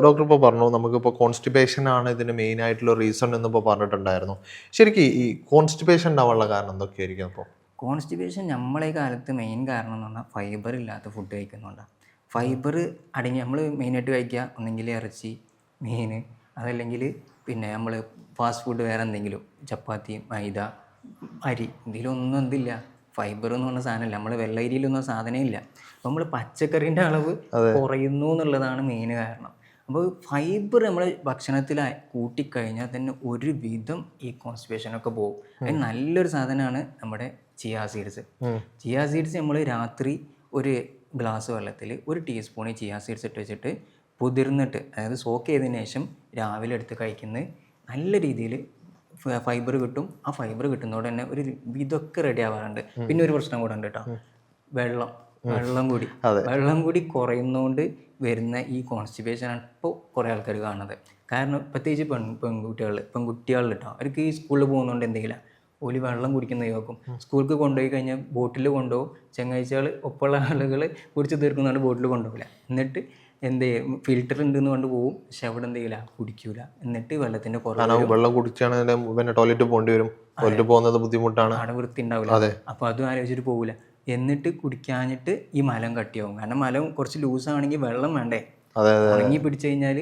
ഡോക്ടർ ഇപ്പോൾ പറഞ്ഞു നമുക്കിപ്പോൾ കോൺസ്റ്റിപ്പേഷൻ ആണ് ഇതിന് മെയിൻ ആയിട്ടുള്ള റീസൺ എന്നിപ്പോൾ പറഞ്ഞിട്ടുണ്ടായിരുന്നു. ശരിക്കും ഈ കോൺസ്റ്റിപ്പേഷൻ ഉണ്ടാവാനുള്ള കാരണം എന്തൊക്കെയായിരിക്കും? അപ്പോൾ കോൺസ്റ്റിപ്പേഷൻ നമ്മളെ കാലത്ത് മെയിൻ കാരണം എന്ന് പറഞ്ഞാൽ ഫൈബർ ഇല്ലാത്ത ഫുഡ് കഴിക്കുന്നുണ്ടാണ്. ഫൈബർ അടങ്ങി നമ്മൾ മെയിനായിട്ട് കഴിക്കുക ഒന്നെങ്കിൽ ഇറച്ചി, മീൻ, അതല്ലെങ്കിൽ പിന്നെ നമ്മൾ ഫാസ്റ്റ് ഫുഡ് വേറെ എന്തെങ്കിലും ചപ്പാത്തി, മൈദ, അരി, ഇതിലൊന്നും എന്തില്ല, ഫൈബർ എന്ന് പറഞ്ഞ സാധനമില്ല. നമ്മൾ വെള്ളരിയിലൊന്നും സാധനം ഇല്ല. അപ്പോൾ നമ്മൾ പച്ചക്കറീൻ്റെ അളവ് കുറയുന്നു എന്നുള്ളതാണ് മെയിൻ കാരണം. അപ്പോൾ ഫൈബർ നമ്മൾ ഭക്ഷണത്തിൽ കൂട്ടിക്കഴിഞ്ഞാൽ തന്നെ ഒരു വിധം ഈ കോൺസ്റ്റിപ്പേഷനൊക്കെ പോകും. അതിന് നല്ലൊരു സാധനമാണ് നമ്മുടെ ചിയാ സീഡ്സ്. ചിയാ സീഡ്സ് നമ്മൾ രാത്രി ഒരു ഗ്ലാസ് വെള്ളത്തിൽ 1 ടീസ്പൂൺ ചിയാ സീഡ്സ് ഇട്ട് വെച്ചിട്ട് പുതിർന്നിട്ട്, അതായത് സോക്ക് ചെയ്തതിന് ശേഷം രാവിലെ എടുത്ത് കഴിക്കുന്നത് നല്ല രീതിയിൽ ഫൈബർ കിട്ടും. ആ ഫൈബർ കിട്ടുന്നതോടെ തന്നെ ഒരു ഇതൊക്കെ റെഡി ആവാറുണ്ട്. പിന്നെ ഒരു പ്രശ്നം കൂടെ ഉണ്ട് കേട്ടോ, വെള്ളം കൂടി കുറയുന്നതുകൊണ്ട് വരുന്ന ഈ കോൺസ്റ്റിപ്പേഷനാണ് ഇപ്പോൾ കുറേ ആൾക്കാർ കാണുന്നത്. കാരണം പ്രത്യേകിച്ച് പെൺകുട്ടികളിൽ കേട്ടോ, അവർക്ക് ഈ സ്കൂളിൽ പോകുന്നതുകൊണ്ട് എന്തെങ്കിലും ഓല് വെള്ളം കുടിക്കുന്ന നോക്കും. സ്കൂൾക്ക് കൊണ്ടുപോയി കഴിഞ്ഞാൽ ബോട്ടിൽ കൊണ്ടുപോകും. ചങ്ങാഴ്ചകൾ ഒപ്പമുള്ള ആളുകൾ കുടിച്ച് തീർക്കുന്നതുകൊണ്ട് ബോട്ടിൽ കൊണ്ടുപോകില്ല. എന്നിട്ട് എന്ത് ചെയ്യും, ഫിൽറ്റർ ഉണ്ടെന്ന് കൊണ്ട് പോകും. പക്ഷെ അവിടെ എന്ത് ചെയ്യില്ല, കുടിക്കൂല. എന്നിട്ട് വെള്ളത്തിന്റെ വെള്ളം കുടിച്ചാണെങ്കിൽ പിന്നെ ടോയ്ലറ്റ് പോകേണ്ടി വരും. ടോയ്ലറ്റ് പോകുന്നത് ബുദ്ധിമുട്ടാണ്, അവിടെ വൃത്തി ഉണ്ടാവില്ല. അപ്പോൾ അതും ആലോചിച്ചിട്ട് പോകില്ല. എന്നിട്ട് കുടിക്കാഞ്ഞിട്ട് ഈ മലം കട്ടിയാവും. കാരണം മലം കുറച്ച് ലൂസാണെങ്കിൽ വെള്ളം വേണ്ടേ, ഉണങ്ങി പിടിച്ചു കഴിഞ്ഞാൽ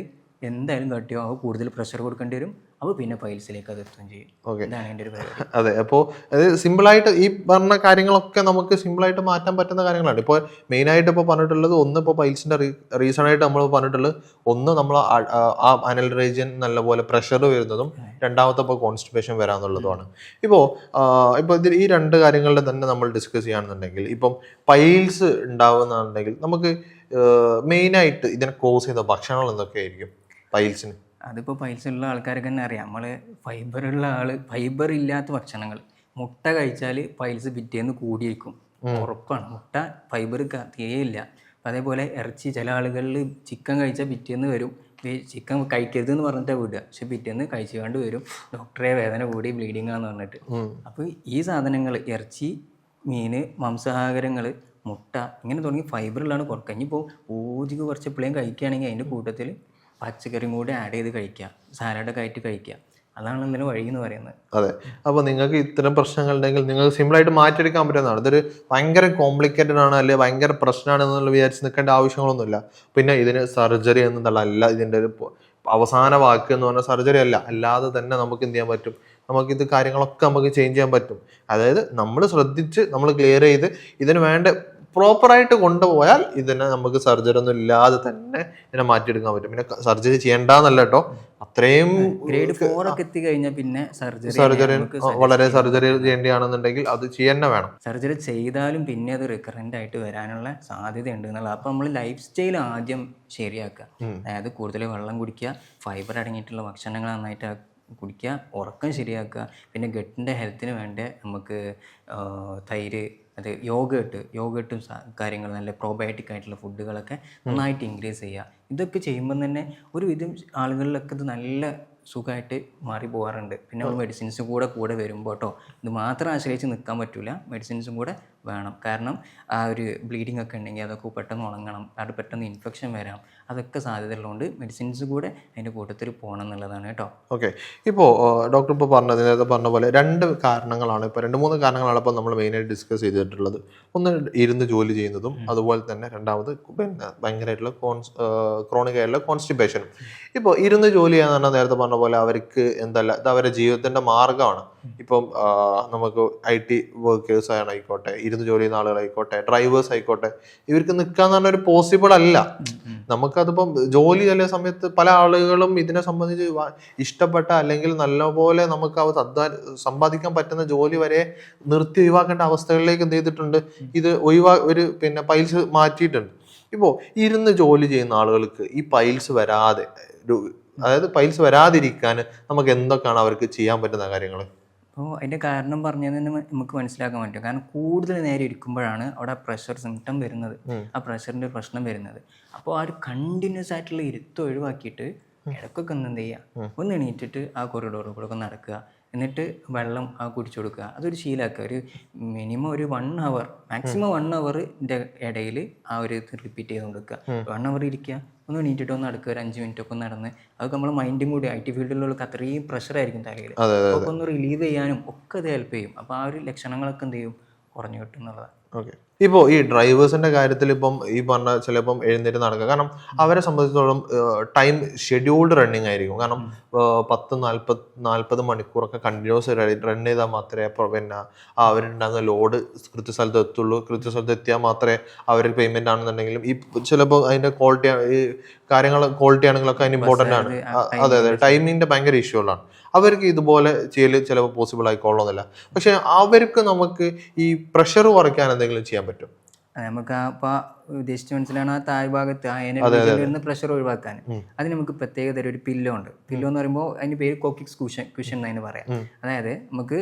എന്തായാലും കട്ടിയാവും. അപ്പോൾ കൂടുതൽ പ്രഷർ കൊടുക്കേണ്ടി വരും. അപ്പോൾ പിന്നെ പൈൽസിലേക്ക് അത് എത്തുകയും ചെയ്യും. ഇതാണ് എൻ്റെ ഒരു പരിപാടി. അതെ. അപ്പോൾ അത് സിമ്പിളായിട്ട് ഈ പറഞ്ഞ കാര്യങ്ങളൊക്കെ നമുക്ക് സിമ്പിളായിട്ട് മാറ്റാൻ പറ്റുന്ന കാര്യങ്ങളാണ്. ഇപ്പോൾ മെയിനായിട്ട് ഇപ്പോൾ പറഞ്ഞിട്ടുള്ളത് ഒന്ന്, ഇപ്പോൾ പൈൽസിൻ്റെ റീസൺ ആയിട്ട് നമ്മൾ പറഞ്ഞിട്ടുള്ളത് ഒന്ന്, നമ്മൾ ആ അനൽ റീജിയൻ നല്ലപോലെ പ്രഷർ വരുന്നതും, രണ്ടാമത്തെ ഇപ്പോൾ കോൺസ്റ്റിപ്പേഷൻ വരാന്നുള്ളതുമാണ്. ഇപ്പോൾ ഇതിൽ ഈ 2 കാര്യങ്ങളുടെ തന്നെ നമ്മൾ ഡിസ്കസ് ചെയ്യുകയാണെന്നുണ്ടെങ്കിൽ, ഇപ്പം പൈൽസ് ഉണ്ടാവുന്നുണ്ടെങ്കിൽ നമുക്ക് മെയിനായിട്ട് ഇതിനെ കോസ് ചെയ്ത ഭക്ഷണങ്ങൾ എന്തൊക്കെയായിരിക്കും പൈൽസിന്? അതിപ്പോൾ പൈൽസ് ഉള്ള ആൾക്കാർക്ക് തന്നെ അറിയാം. നമ്മൾ ഫൈബർ ഇല്ലാത്ത ഭക്ഷണങ്ങൾ, മുട്ട കഴിച്ചാൽ പൈൽസ് പിറ്റേന്ന് കൂടിയിരിക്കും, ഉറപ്പാണ്. മുട്ട ഫൈബർ തീരെ ഇല്ല. അപ്പം അതേപോലെ ഇറച്ചി, ചില ആളുകളിൽ ചിക്കൻ കഴിച്ചാൽ പിറ്റേന്ന് വരും. ചിക്കൻ കഴിക്കരുത് എന്ന് പറഞ്ഞിട്ടാണ് വിടുക, പക്ഷെ പിറ്റേന്ന് കഴിച്ചുകൊണ്ട് വരും, ഡോക്ടറെ വേദന കൂടി ബ്ലീഡിങ് ആണെന്ന് പറഞ്ഞിട്ട്. അപ്പോൾ ഈ സാധനങ്ങൾ ഇറച്ചി, മീൻ, മാംസാഹാരങ്ങൾ, മുട്ട, ഇങ്ങനെ തുടങ്ങി ഫൈബറിലാണ് കുറക്കുക. ഇനിയിപ്പോൾ ഊതിക്ക് കുറച്ച് എപ്പോഴും കഴിക്കുകയാണെങ്കിൽ അതിൻ്റെ കൂട്ടത്തിൽ പച്ചക്കറിയും കൂടി ആഡ് ചെയ്ത് കഴിക്കുക, സാലഡൊക്കെ ആയിട്ട് കഴിക്കുക. അതാണ് ഇതിന് വഴി എന്ന് പറയുന്നത്. അതെ. അപ്പോൾ നിങ്ങൾക്ക് ഇത്തരം പ്രശ്നങ്ങൾ ഉണ്ടെങ്കിൽ നിങ്ങൾക്ക് സിമ്പിളായിട്ട് മാറ്റിയെടുക്കാൻ പറ്റുന്നതാണ്. ഇതൊരു ഭയങ്കര കോംപ്ലിക്കേറ്റഡ് ആണ്, അല്ലെങ്കിൽ ഭയങ്കര പ്രശ്നമാണ് എന്നുള്ള വിചാരിച്ച് നിൽക്കേണ്ട ആവശ്യങ്ങളൊന്നുമില്ല. പിന്നെ ഇതിന് സർജറി എന്നതല്ല ഇതിൻ്റെ ഒരു അവസാന വാക്ക് എന്ന് പറഞ്ഞാൽ സർജറി അല്ല. അല്ലാതെ തന്നെ നമുക്ക് എന്ത് ചെയ്യാൻ പറ്റും, നമുക്കിത് കാര്യങ്ങളൊക്കെ നമുക്ക് ചേഞ്ച് ചെയ്യാൻ പറ്റും. അതായത് നമ്മൾ ശ്രദ്ധിച്ച് നമ്മൾ ക്ലിയർ ചെയ്ത് ഇതിന് വേണ്ട പ്രോപ്പറായിട്ട് കൊണ്ടുപോയാൽ ഇതിനെ നമുക്ക് സർജറി ഒന്നും ഇല്ലാതെ തന്നെ ഇതിനെ മാറ്റിയെടുക്കാൻ പറ്റും. പിന്നെ സർജറി ചെയ്യേണ്ടെന്നല്ല കേട്ടോ, അത്രയും ഗ്രേഡ് 4 ഒക്കെ എത്തിക്കഴിഞ്ഞാൽ പിന്നെ സർജറി വളരെ സർജറി ചെയ്യേണ്ടതാണെന്നുണ്ടെങ്കിൽ അത് ചെയ്യന്നെ വേണം. സർജറി ചെയ്താലും പിന്നെ അത് റിക്കറൻ്റ് ആയിട്ട് വരാനുള്ള സാധ്യതയുണ്ട് എന്നുള്ളത്. അപ്പോൾ നമ്മൾ ലൈഫ് സ്റ്റൈൽ ആദ്യം ശരിയാക്കുക. അതായത് കൂടുതൽ വെള്ളം കുടിക്കുക, ഫൈബർ അടങ്ങിയിട്ടുള്ള ഭക്ഷണങ്ങൾ നന്നായിട്ട് കുടിക്കുക, ഉറക്കം ശരിയാക്കുക. പിന്നെ ഗട്ടിൻ്റെ ഹെൽത്തിന് വേണ്ട നമുക്ക് തൈര്, അത് യോഗട്ടും കാര്യങ്ങൾ, നല്ല പ്രോബയോട്ടിക് ആയിട്ടുള്ള ഫുഡുകളൊക്കെ നന്നായിട്ട് ഇൻക്രീസ് ചെയ്യുക. ഇതൊക്കെ ചെയ്യുമ്പം തന്നെ ഒരുവിധം ആളുകളിലൊക്കെ ഇത് നല്ല സുഖമായിട്ട് മാറി പോകാറുണ്ട്. പിന്നെ നമ്മൾ മെഡിസിൻസും കൂടെ വരുമ്പോൾ കേട്ടോ, ഇത് മാത്രം ആശ്രയിച്ച് നിൽക്കാൻ പറ്റില്ല, മെഡിസിൻസും കൂടെ വേണം. കാരണം ആ ഒരു ബ്ലീഡിങ് ഒക്കെ ഉണ്ടെങ്കിൽ അതൊക്കെ പെട്ടെന്ന് ഉണങ്ങണം, അത് പെട്ടെന്ന് ഇൻഫെക്ഷൻ വരാം, അതൊക്കെ സാധ്യതയുള്ളതുകൊണ്ട് മെഡിസിൻസ് കൂടെ അതിൻ്റെ കൂട്ടത്തിൽ പോകണം എന്നുള്ളതാണ് കേട്ടോ. ഓക്കെ. ഇപ്പോൾ ഡോക്ടർ ഇപ്പോൾ നേരത്തെ പറഞ്ഞ പോലെ 2 കാരണങ്ങളാണ്, ഇപ്പോൾ 2-3 കാരണങ്ങളാണ് ഇപ്പോൾ നമ്മൾ മെയിനായിട്ട് ഡിസ്കസ് ചെയ്തിട്ടുള്ളത്. ഒന്ന് ഇരുന്ന് ജോലി ചെയ്യുന്നതും, അതുപോലെ തന്നെ രണ്ടാമത് പിന്നെ ഭയങ്കരമായിട്ടുള്ള ക്രോണിക് ആയിട്ടുള്ള കോൺസ്റ്റിപ്പേഷനും. ഇപ്പോൾ ഇരുന്ന് ജോലി ചെയ്യാന്ന് പറഞ്ഞാൽ നേരത്തെ പറഞ്ഞ പോലെ അവർക്ക് എന്തല്ല, ഇത് അവരുടെ ജീവിതത്തിൻ്റെ മാർഗ്ഗമാണ്. ഇപ്പം നമുക്ക് IT വർക്കേഴ്സ് ആയിക്കോട്ടെ, ഇരുന്ന് ജോലി ചെയ്യുന്ന ആളുകളായിക്കോട്ടെ, ഡ്രൈവേഴ്സ് ആയിക്കോട്ടെ, ഇവർക്ക് നിൽക്കാന്ന് പറഞ്ഞാൽ ഒരു പോസിബിൾ അല്ല. നമുക്ക് നമുക്കതിപ്പം ജോലി ചില സമയത്ത് പല ആളുകളും ഇതിനെ സംബന്ധിച്ച് ഇഷ്ടപ്പെട്ട അല്ലെങ്കിൽ നല്ലപോലെ നമുക്ക് സമ്പാദിക്കാൻ പറ്റുന്ന ജോലി വരെ നിർത്തി ഒഴിവാക്കേണ്ട അവസ്ഥകളിലേക്ക് എന്ത് ചെയ്തിട്ടുണ്ട്, ഇത് ഒരു പിന്നെ പൈൽസ് മാറ്റിയിട്ടുണ്ട്. ഇപ്പോൾ ഇരുന്ന് ജോലി ചെയ്യുന്ന ആളുകൾക്ക് ഈ പൈൽസ് വരാതെ അതായത് പൈൽസ് വരാതിരിക്കാൻ നമുക്ക് എന്തൊക്കെയാണ് അവർക്ക് ചെയ്യാൻ പറ്റുന്ന കാര്യങ്ങൾ? അപ്പോൾ അതിൻ്റെ കാരണം പറഞ്ഞത് തന്നെ നമുക്ക് മനസ്സിലാക്കാൻ പറ്റും. കാരണം കൂടുതൽ നേരം ഇരിക്കുമ്പോഴാണ് അവിടെ പ്രഷർ സിംറ്റം വരുന്നത്, ആ പ്രഷറിൻ്റെ പ്രശ്നം വരുന്നത്. അപ്പോൾ ആ ഒരു കണ്ടിന്യൂസ് ആയിട്ടുള്ള ഇരുത്തം ഒഴിവാക്കിയിട്ട് ഇടയ്ക്കൊക്കെ എന്ത് ചെയ്യുക, ഒന്ന് എണീറ്റിട്ട് ആ കൊറിഡോറിൽ കൂടെ ഒക്കെ നടക്കുക, എന്നിട്ട് വെള്ളം കുടിച്ചു കൊടുക്കുക. അതൊരു ശീലമാക്കുക. ഒരു മിനിമം ഒരു 1 hour, മാക്സിമം 1 hourൻ്റെ ഇടയിൽ ആ ഒരു ഇത് റിപ്പീറ്റ് ചെയ്തുകൊണ്ട് വെക്കുക. 1 hour ഇരിക്കുക, ഒന്ന് എണീറ്റിട്ട് ഒന്ന് നടക്കുക, ഒരു 5 minute ഒക്കെ നടന്ന്. അതൊക്കെ നമ്മൾ മൈൻഡും കൂടി IT ഫീൽഡിലുള്ള അത്രയും പ്രഷറായിരിക്കും തലയിൽ, അപ്പോൾ ഒന്ന് റിലീവ് ചെയ്യാനും ഒക്കെ അത് ഹെൽപ്പ് ചെയ്യും. അപ്പോൾ ആ ഒരു ലക്ഷണങ്ങളൊക്കെ എന്ത് ചെയ്യും, കുറഞ്ഞു കിട്ടും എന്നുള്ളതാണ്. ഓക്കെ. ഇപ്പോൾ ഈ ഡ്രൈവേഴ്സിന്റെ കാര്യത്തിൽ ഇപ്പം ഈ പറഞ്ഞ ചിലപ്പം എഴുന്നേറ്റ് നടക്കുക, കാരണം അവരെ സംബന്ധിച്ചിടത്തോളം ടൈം ഷെഡ്യൂൾഡ് റണ്ണിങ് ആയിരിക്കും. കാരണം 10-40 മണിക്കൂറൊക്കെ കണ്ടിന്യൂസ് റൺ ചെയ്താൽ മാത്രമേ പിന്നെ അവരുണ്ടാകുന്ന ലോഡ് കൃത്യസ്ഥലത്ത് എത്തുള്ളൂ. കൃത്യസ്ഥലത്ത് എത്തിയാൽ മാത്രമേ അവർ പേയ്മെന്റ് ആണെന്നുണ്ടെങ്കിലും ഈ ചിലപ്പോൾ അതിന്റെ ക്വാളിറ്റി, ഈ കാര്യങ്ങൾ ക്വാളിറ്റി ആണെങ്കിലൊക്കെ അതിന് ഇമ്പോർട്ടൻ്റ് ആണ്. അതെ, ടൈമിങ്ങിന്റെ ഭയങ്കര ഇഷ്യൂകളാണ്. അവർക്ക് ഇതുപോലെ ചെയ്യൽ ചിലപ്പോൾ പോസിബിൾ ആയിക്കൊള്ളണമെന്നില്ല. പക്ഷെ അവർക്ക് നമുക്ക് ഈ പ്രഷർ കുറയ്ക്കാൻ എന്തെങ്കിലും ചെയ്യാൻ പറ്റും? നമുക്ക് അപ്പോൾ ഉദ്ദേശിച്ച മനസ്സിലാണ് ആ താഴ്ഭാഗത്ത് ആ വരുന്ന പ്രഷർ ഒഴിവാക്കാൻ. അതിന് നമുക്ക് പ്രത്യേക ഒരു പില്ലോ ഉണ്ട്. പില്ലോ എന്ന് പറയുമ്പോൾ അതിന് പേര് കോക്കിക്സ് കുഷൻ എന്നതിന് പറയാം. അതായത് നമുക്ക്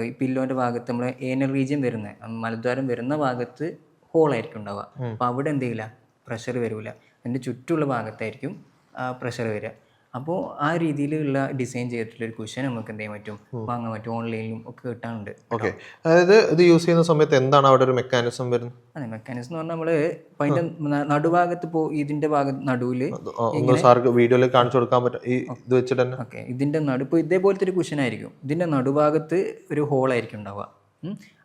ഈ പില്ലോന്റെ ഭാഗത്ത് നമ്മൾ ഏനൽ റീജിയൻ വരുന്ന മലദ്വാരം വരുന്ന ഭാഗത്ത് ഹോളായിരിക്കും ഉണ്ടാവുക. അപ്പോൾ അവിടെ എന്ത് ചെയ്യില്ല, പ്രഷർ വരില്ല. അതിൻ്റെ ചുറ്റുമുള്ള ഭാഗത്തായിരിക്കും പ്രഷർ വരിക. അപ്പോൾ ആ രീതിയിലുള്ള ഡിസൈൻ ചെയ്തിട്ടുള്ള ഒരു കുഷൻ നമുക്ക് എന്ത് ചെയ്യാൻ പറ്റും, വാങ്ങാൻ പറ്റും. ഓൺലൈനിലും ഒക്കെ കിട്ടാനുണ്ട്. ഓക്കെ. അതായത് ഇത് യൂസ് ചെയ്യുന്ന സമയത്ത് എന്താണ് അവിടെ ഒരു മെക്കാനിസം വരുന്നത്? അതെ, മെക്കാനിസം എന്ന് പറഞ്ഞാൽ നമ്മൾ ഇപ്പം അതിൻ്റെ നടുഭാഗത്ത് ഇപ്പോൾ ഇതിൻ്റെ നടുവിൽ വീഡിയോയിൽ കാണിച്ചു കൊടുക്കാൻ പറ്റും ഈ ഇത് വെച്ചിട്ട് തന്നെ. ഓക്കെ. ഇതിൻ്റെ ഇപ്പോൾ ഇതേപോലത്തെ ഒരു കുഷനായിരിക്കും. ഇതിൻ്റെ നടുഭാഗത്ത് ഒരു ഹോളായിരിക്കും ഉണ്ടാവുക.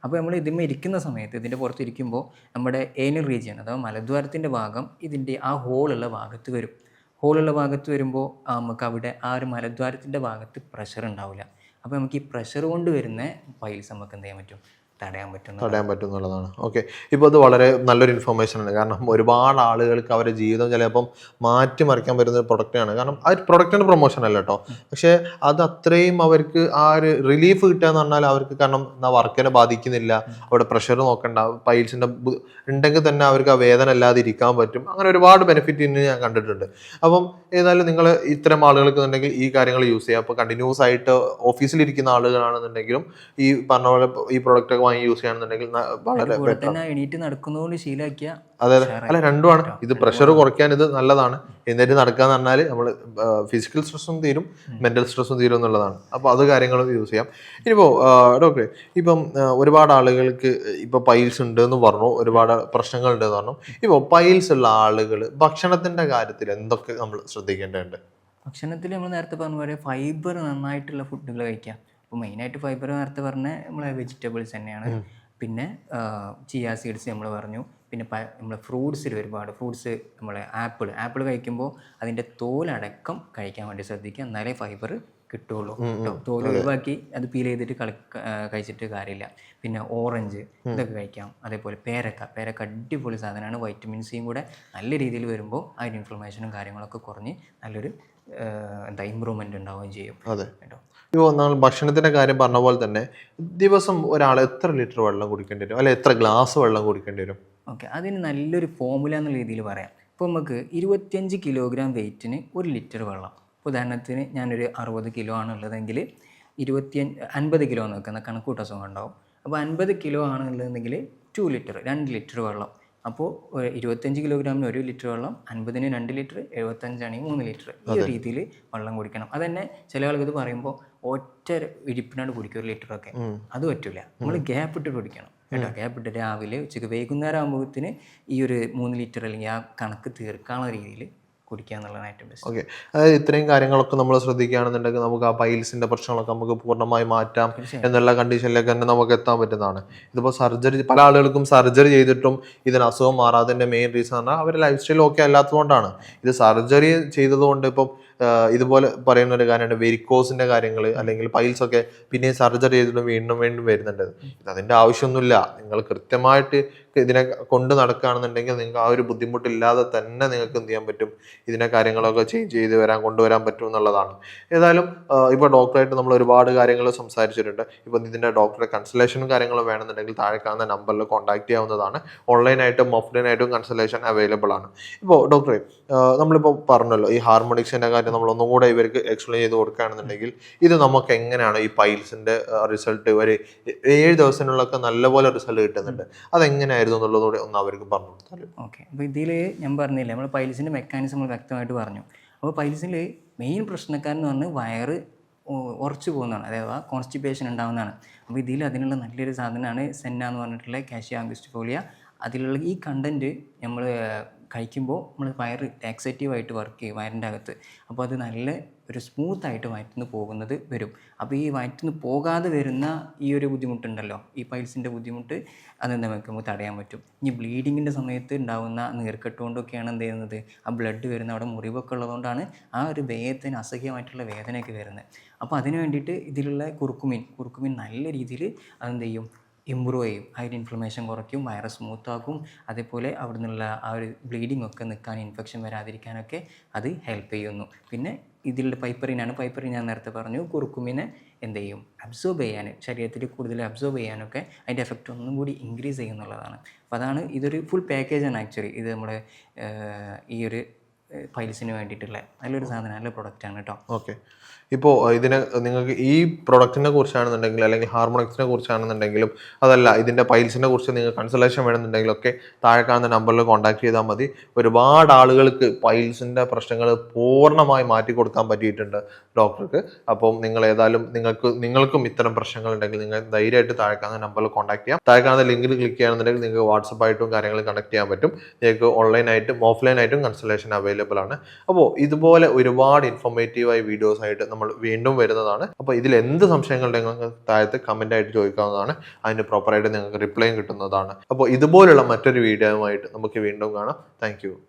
അപ്പോൾ നമ്മൾ ഇതിന്മേൽ ഇരിക്കുന്ന സമയത്ത്, ഇതിൻ്റെ പുറത്ത് ഇരിക്കുമ്പോൾ നമ്മുടെ ഏനൽ റീജിയൻ അഥവാ മലദ്വാരത്തിൻ്റെ ഭാഗം ഇതിൻ്റെ ആ ഹോളുള്ള ഭാഗത്ത് വരും. ഹോളുള്ള ഭാഗത്ത് വരുമ്പോൾ നമുക്ക് അവിടെ ആ ഒരു മലദ്വാരത്തിൻ്റെ ഭാഗത്ത് പ്രഷർ ഉണ്ടാവില്ല. അപ്പോൾ നമുക്ക് ഈ പ്രഷർ കൊണ്ട് വരുന്ന പൈൽസ് നമുക്ക് എന്ത് ചെയ്യാൻ പറ്റും, തടയാൻ പറ്റും എന്നുള്ളതാണ്. ഓക്കെ. ഇപ്പോൾ അത് വളരെ നല്ലൊരു ഇൻഫർമേഷൻ ആണ്. കാരണം ഒരുപാട് ആളുകൾക്ക് അവരുടെ ജീവിതം ചിലപ്പം മാറ്റിമറിക്കാൻ പറ്റുന്ന ഒരു പ്രൊഡക്റ്റാണ്. കാരണം ആ ഒരു പ്രൊഡക്റ്റിൻ്റെ പ്രൊമോഷൻ അല്ല കേട്ടോ, പക്ഷേ അത് അത്രയും അവർക്ക് ആ ഒരു റിലീഫ് കിട്ടുക എന്ന് പറഞ്ഞാൽ അവർക്ക്, കാരണം വർക്കിനെ ബാധിക്കുന്നില്ല, അവിടെ പ്രഷർ നോക്കണ്ട, പൈൽസിൻ്റെ ഉണ്ടെങ്കിൽ തന്നെ അവർക്ക് ആ വേദന അല്ലാതെ ഇരിക്കാൻ പറ്റും. അങ്ങനെ ഒരുപാട് ബെനിഫിറ്റ് ഇന്ന് ഞാൻ കണ്ടിട്ടുണ്ട്. അപ്പം ഏതായാലും നിങ്ങൾ ഇത്തരം ആളുകൾക്ക് ഉണ്ടെങ്കിൽ ഈ കാര്യങ്ങൾ യൂസ് ചെയ്യുക. അപ്പോൾ കണ്ടിന്യൂസ് ആയിട്ട് ഓഫീസിലിരിക്കുന്ന ആളുകളാണെന്നുണ്ടെങ്കിലും ഈ പറഞ്ഞ പോലെ ഈ പ്രൊഡക്റ്റ് വാങ്ങി യൂസ് ചെയ്യുകയാണെന്നുണ്ടെങ്കിൽ വളരെ എണീറ്റ് നടക്കുന്നതുകൊണ്ട് ശീലമാക്കിയ. അതെ, അല്ല രണ്ടുമാണ്. ഇത് പ്രഷർ കുറയ്ക്കാൻ ഇത് നല്ലതാണ്. എന്നിട്ട് നടക്കാന്ന് പറഞ്ഞാൽ നമ്മൾ ഫിസിക്കൽ സ്ട്രെസ്സും തീരും, മെന്റൽ സ്ട്രെസ്സും തീരും എന്നുള്ളതാണ്. അപ്പോൾ അത് കാര്യങ്ങളും യൂസ് ചെയ്യാം. ഇനിയിപ്പോൾ ഡോക്ടറെ, ഇപ്പം ഒരുപാട് ആളുകൾക്ക് ഇപ്പോൾ പൈൽസ് ഉണ്ട് എന്ന് പറഞ്ഞു, ഒരുപാട് പ്രശ്നങ്ങൾ ഉണ്ട് എന്ന് പറഞ്ഞു. ഇപ്പോൾ പൈൽസ് ഉള്ള ആളുകൾ ഭക്ഷണത്തിന്റെ കാര്യത്തിൽ എന്തൊക്കെ നമ്മൾ ശ്രദ്ധിക്കേണ്ടതുണ്ട്? ഭക്ഷണത്തിൽ നമ്മൾ നേരത്തെ പറഞ്ഞ പോലെ ഫൈബർ നന്നായിട്ടുള്ള ഫുഡുകൾ കഴിക്കാം. അപ്പോൾ മെയിനായിട്ട് ഫൈബർ നേരത്തെ പറഞ്ഞ നമ്മളെ വെജിറ്റബിൾസ് തന്നെയാണ്. പിന്നെ ചിയ സീഡ്സ് നമ്മൾ പറഞ്ഞു. പിന്നെ നമ്മൾ ഫ്രൂട്ട്സിൽ ഒരുപാട് ഫ്രൂട്ട്സ്, നമ്മളെ ആപ്പിൾ കഴിക്കുമ്പോൾ അതിൻ്റെ തോലടക്കം കഴിക്കാൻ വേണ്ടി ശ്രദ്ധിക്കുക. എന്നാലേ ഫൈബർ കിട്ടുള്ളൂ. തോൽ ഒഴിവാക്കി അത് പീൽ ചെയ്തിട്ട് കഴിച്ചിട്ട് കാര്യമില്ല. പിന്നെ ഓറഞ്ച് ഇതൊക്കെ കഴിക്കാം. അതേപോലെ പേരക്ക അടിപൊളി സാധനമാണ്. വൈറ്റമിൻ സിയും കൂടെ നല്ല രീതിയിൽ വരുമ്പോൾ ആ ഒരു ഇൻഫ്ലമേഷനും കാര്യങ്ങളൊക്കെ കുറഞ്ഞ് നല്ലൊരു ഇമ്പ്രൂവ്മെന്റ് ഉണ്ടാവുകയും ചെയ്യും. അതെ കേട്ടോ. ഇപ്പോൾ നമ്മൾ ഭക്ഷണത്തിന്റെ കാര്യം പറഞ്ഞ പോലെ തന്നെ ദിവസം ഒരാൾ എത്ര ലിറ്റർ വെള്ളം കുടിക്കേണ്ടി വരും, അല്ലെ എത്ര ഗ്ലാസ് വെള്ളം കുടിക്കേണ്ടി വരും? ഓക്കെ, അതിന് നല്ലൊരു ഫോർമുല എന്നുള്ള രീതിയിൽ പറയാം. ഇപ്പോൾ നമുക്ക് 25 കിലോഗ്രാം വെയിറ്റിന് 1 ലിറ്റർ വെള്ളം. ഉദാഹരണത്തിന് ഞാനൊരു 60 കിലോ ആണുള്ളതെങ്കിൽ 50 കിലോ നോക്കുന്ന കണക്കൂട്ട സുഖം ഉണ്ടാവും. അപ്പോൾ 50 കിലോ ആണുള്ളതെങ്കിൽ 2 ലിറ്റർ 2 ലിറ്റർ വെള്ളം. അപ്പോൾ 25 കിലോഗ്രാമിന് 1 ലിറ്റർ വെള്ളം, 50-ന് 2 ലിറ്റർ, 75 ആണെങ്കിൽ 3 ലിറ്റർ. ഈ രീതിയിൽ വെള്ളം കുടിക്കണം. അത് തന്നെ ചില ആൾക്ക് ഇത് പറയുമ്പോൾ ഒറ്റ ഇരിപ്പിനാണ് കുടിക്കുക 1 ലിറ്ററൊക്കെ. അത് പറ്റില്ല. നമ്മൾ ഗ്യാപ്പ് ഇട്ട് കുടിക്കണം കേട്ടോ. ഗ്യാപ്പ് ഇട്ട് രാവിലെ, ഉച്ചയ്ക്ക്, വൈകുന്നേരം ആകുമ്പോഴത്തിന് ഈ ഒരു 3 ലിറ്റർ അല്ലെങ്കിൽ ആ കണക്ക് തീർക്കാനുള്ള രീതിയിൽ കുടിക്കുക എന്നുള്ളതാണ് ഏറ്റവും ബെസ്റ്റ്. ഓക്കെ. അതായത് ഇത്രയും കാര്യങ്ങളൊക്കെ നമ്മൾ ശ്രദ്ധിക്കുകയാണെന്നുണ്ടെങ്കിൽ നമുക്ക് ആ പൈൽസിന്റെ പ്രശ്നങ്ങളൊക്കെ നമുക്ക് പൂർണ്ണമായി മാറ്റാം എന്നുള്ള കണ്ടീഷനിലേക്ക് തന്നെ നമുക്ക് എത്താൻ പറ്റുന്നതാണ്. ഇതിപ്പോൾ സർജറി, പല ആളുകൾക്കും സർജറി ചെയ്തിട്ടും ഇതിന് അസുഖം മാറാതിൻ്റെ മെയിൻ റീസൺ പറഞ്ഞാൽ അവരുടെ ലൈഫ് സ്റ്റൈൽ ഓക്കെ അല്ലാത്തതുകൊണ്ടാണ്. ഇത് സർജറി ചെയ്തതുകൊണ്ട് ഇപ്പം ഇതുപോലെ പറയുന്ന ഒരു കാര്യമാണ് വെരിക്കോസിന്റെ കാര്യങ്ങൾ, അല്ലെങ്കിൽ പൈൽസ് ഒക്കെ പിന്നെ സർജറി ചെയ്തിട്ട് വീണ്ടും വരുന്നുണ്ട്. അതിന്റെ ആവശ്യമൊന്നുമില്ല. നിങ്ങൾ കൃത്യമായിട്ട് ഇതിനെ കൊണ്ട് നടക്കുകയാണെന്നുണ്ടെങ്കിൽ നിങ്ങൾക്ക് ആ ഒരു ബുദ്ധിമുട്ടില്ലാതെ തന്നെ നിങ്ങൾക്ക് എന്ത് ചെയ്യാൻ പറ്റും, ഇതിനെ കാര്യങ്ങളൊക്കെ ചേഞ്ച് ചെയ്ത് കൊണ്ടുവരാൻ പറ്റും എന്നുള്ളതാണ്. ഏതായാലും ഇപ്പോൾ ഡോക്ടറായിട്ട് നമ്മൾ ഒരുപാട് കാര്യങ്ങൾ സംസാരിച്ചിട്ടുണ്ട്. ഇപ്പം ഇതിൻ്റെ ഡോക്ടറെ കൺസൾട്ടേഷനും കാര്യങ്ങളും വേണമെന്നുണ്ടെങ്കിൽ താഴെ കാണുന്ന നമ്പറിൽ കോൺടാക്ട് ചെയ്യാവുന്നതാണ്. ഓൺലൈനായിട്ടും ഓഫ്ലൈനായിട്ടും കൺസൾട്ടേഷൻ അവൈലബിൾ ആണ്. ഇപ്പോൾ ഡോക്ടറെ നമ്മളിപ്പോൾ പറഞ്ഞല്ലോ ഈ ഹാർമോണിക്സിൻ്റെ കാര്യം നമ്മൾ ഒന്നും കൂടെ ഇവർക്ക് എക്സ്പ്ലെയിൻ ചെയ്ത് കൊടുക്കുകയാണെന്നുണ്ടെങ്കിൽ ഇത് നമുക്ക് എങ്ങനെയാണ് ഈ പൈൽസിൻ്റെ റിസൾട്ട് ഒരു 7 ദിവസത്തിനുള്ളൊക്കെ നല്ലപോലെ റിസൾട്ട് കിട്ടുന്നുണ്ട്, അതെങ്ങനെയായിരുന്നു എന്നുള്ളതുകൂടെ ഒന്ന് അവർക്ക് പറഞ്ഞു കൊടുത്താൽ. ഓക്കെ, അപ്പോൾ ഇതിൽ ഞാൻ പറഞ്ഞില്ലേ നമ്മൾ പൈൽസിൻ്റെ മെക്കാനിസം നമ്മൾ വ്യക്തമായിട്ട് പറഞ്ഞു. അപ്പോൾ പൈൽസിൽ മെയിൻ പ്രശ്നക്കാരൻ എന്ന് പറഞ്ഞാൽ വയറ് ഉറച്ചു പോകുന്നതാണ്, അതായത് കോൺസ്റ്റിപ്പേഷൻ ഉണ്ടാകുന്നതാണ്. അപ്പോൾ അതിനുള്ള നല്ലൊരു സാധനമാണ് സെന്ന എന്ന് പറഞ്ഞിട്ടുള്ള കാഷ്യ ആംഗിസ്റ്റിഫോളിയ. അതിലുള്ള ഈ കണ്ടൻറ്റ് നമ്മൾ കഴിക്കുമ്പോൾ നമ്മൾ വയറ് ലാക്സേറ്റീവായിട്ട് വർക്ക് ചെയ്യും വയറിൻ്റെ അകത്ത്. അപ്പോൾ അത് നല്ല ഒരു സ്മൂത്തായിട്ട് വയറ്റിൽ നിന്ന് പോകുന്നത് വരും. അപ്പോൾ ഈ വയറ്റിൽ നിന്ന് പോകാതെ വരുന്ന ഈ ഒരു ബുദ്ധിമുട്ടുണ്ടല്ലോ, ഈ പൈൽസിൻ്റെ ബുദ്ധിമുട്ട്, അതെന്താ നമുക്ക് തടയാൻ പറ്റും. ഇനി ബ്ലീഡിങ്ങിൻ്റെ സമയത്ത് ഉണ്ടാകുന്ന നീർക്കെട്ട് കൊണ്ടൊക്കെയാണ് എന്ത് ചെയ്യുന്നത്, ആ ബ്ലഡ് വരുന്ന അവിടെ മുറിവൊക്കെ ഉള്ളതുകൊണ്ടാണ് ആ ഒരു വേദന, അസഹ്യമായിട്ടുള്ള വേദനയൊക്കെ വരുന്നത്. അപ്പോൾ അതിന് വേണ്ടിയിട്ട് ഇതിലുള്ള കുറുക്കുമിൻ നല്ല രീതിയിൽ അതെന്ത് ചെയ്യും, ഇമ്പ്രൂവ് ചെയ്യും. ആ ഒരു ഇൻഫ്ലമേഷൻ കുറയ്ക്കും, വയറ് സ്മൂത്താക്കും. അതേപോലെ അവിടെ നിന്നുള്ള ആ ഒരു ബ്ലീഡിംഗ് ഒക്കെ നിൽക്കാൻ, ഇൻഫെക്ഷൻ വരാതിരിക്കാനൊക്കെ അത് ഹെൽപ്പ് ചെയ്യുന്നു. പിന്നെ ഇതിലുള്ള പൈപ്പറിൻ ഞാൻ നേരത്തെ പറഞ്ഞു. കുറുക്കുമിനെ എന്ത് ചെയ്യും, അബ്സോർബ് ചെയ്യാൻ, ശരീരത്തിൽ കൂടുതൽ അബ്സോർബ് ചെയ്യാനൊക്കെ അതിൻ്റെ എഫക്റ്റ് ഒന്നും കൂടി ഇൻക്രീസ് ചെയ്യുന്നുള്ളതാണ്. അപ്പോൾ അതാണ് ഇതൊരു ഫുൾ പാക്കേജാണ് ആക്ച്വലി. ഇത് നമ്മുടെ ഈ ഒരു പൈൽസിന് വേണ്ടിയിട്ടുള്ള നല്ലൊരു സാധനം, നല്ല പ്രൊഡക്റ്റാണ് കേട്ടോ. ഓക്കെ, ഇപ്പോൾ ഇതിനെ നിങ്ങൾക്ക് ഈ പ്രൊഡക്റ്റിനെ കുറിച്ചാണെന്നുണ്ടെങ്കിൽ അല്ലെങ്കിൽ ഹാർമോണിക്സിനെ കുറിച്ചാണെന്നുണ്ടെങ്കിലും അതല്ല ഇതിൻ്റെ പൈൽസിനെ കുറിച്ച് നിങ്ങൾക്ക് കൺസൾട്ടേഷൻ വേണമെന്നുണ്ടെങ്കിലൊക്കെ താഴെ കാണുന്ന നമ്പറിൽ കോൺടാക്ട് ചെയ്താൽ മതി. ഒരുപാട് ആളുകൾക്ക് പൈൽസിൻ്റെ പ്രശ്നങ്ങൾ പൂർണ്ണമായി മാറ്റി കൊടുക്കാൻ പറ്റിയിട്ടുണ്ട് ഡോക്ടർക്ക്. അപ്പം നിങ്ങൾ ഏതായാലും നിങ്ങൾക്കും ഇത്തരം പ്രശ്നങ്ങൾ ഉണ്ടെങ്കിൽ നിങ്ങൾ ധൈര്യമായിട്ട് താഴെ കാണുന്ന നമ്പറിൽ കോൺടാക്ട് ചെയ്യാം. താഴെ കാണുന്ന ലിങ്കിൽ ക്ലിക്ക് ചെയ്യുകയാണെന്നുണ്ടെങ്കിൽ നിങ്ങൾക്ക് വാട്സപ്പായിട്ടും കാര്യങ്ങൾ കണക്ട് ചെയ്യാൻ പറ്റും. നിങ്ങൾക്ക് ഓൺലൈനായിട്ടും ഓഫ്ലൈനായിട്ടും കൺസൾട്ടേഷൻ അവൈലബിൾ ആണ്. അപ്പോൾ ഇതുപോലെ ഒരുപാട് ഇൻഫോർമേറ്റീവായ വീഡിയോസ് ആയിട്ട് നമ്മൾ വീണ്ടും വരുന്നതാണ്. അപ്പോൾ ഇതിൽ എന്ത് സംശയങ്ങളുണ്ടെങ്കിൽ നിങ്ങൾക്ക് താഴത്ത് കമൻ്റ് ആയിട്ട് ചോദിക്കാവുന്നതാണ്. അതിന് പ്രോപ്പറായിട്ട് നിങ്ങൾക്ക് റിപ്ലൈയും കിട്ടുന്നതാണ്. അപ്പോൾ ഇതുപോലുള്ള മറ്റൊരു വീഡിയോയുമായിട്ട് നമുക്ക് വീണ്ടും കാണാം. താങ്ക്